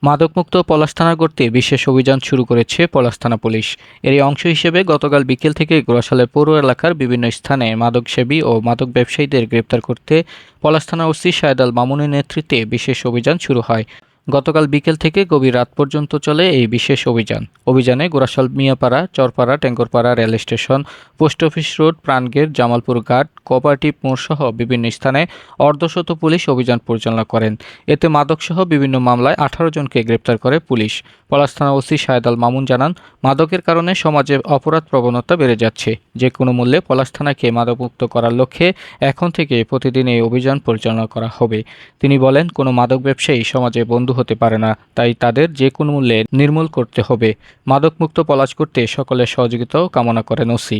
মাদকমুক্ত পলাশ থানা গড়তে বিশেষ অভিযান শুরু করেছে পলাশ থানা পুলিশ। এরই অংশ হিসেবে গতকাল বিকেল থেকে গোড়াশালের পৌর এলাকার বিভিন্ন স্থানে মাদকসেবী ও মাদক ব্যবসায়ীদের গ্রেপ্তার করতে পলাশ থানা ওসি শাহেদ আল মামুনের নেতৃত্বে বিশেষ অভিযান শুরু হয়। গতকাল বিকেল থেকে গভীর রাত পর্যন্ত চলে এই বিশেষ অভিযানে Ghorashal Miapara, Charpara, Tengorpara rail station, post office road, Prangate, Jamalpur Ghat, cooperative মোড় সহ বিভিন্ন স্থানে অর্ধশত পুলিশ অভিযান পরিচালনা করেন। এতে মাদকসহ বিভিন্ন মামলায় 18 জনকে গ্রেপ্তার করে পুলিশ। পলাশ থানা ওসি শাহেদ আল মামুন জানান, মাদকের কারণে সমাজে অপরাধ প্রবণতা বেড়ে যাচ্ছে। যে কোনো মূল্যে পলাশ থানাকে মাদকমুক্ত করার লক্ষ্যে এখন থেকে প্রতিদিন এই অভিযান পরিচালনা করা হবে। তিনি বলেন, কোনো মাদক ব্যবসায়ী সমাজে বন্ধু হতে পারে না, তাই তাদের যে কোনো মূল্যে নির্মূল করতে হবে। মাদকমুক্ত পলাশ করতে সকলের সহযোগিতাও কামনা করেন ওসি।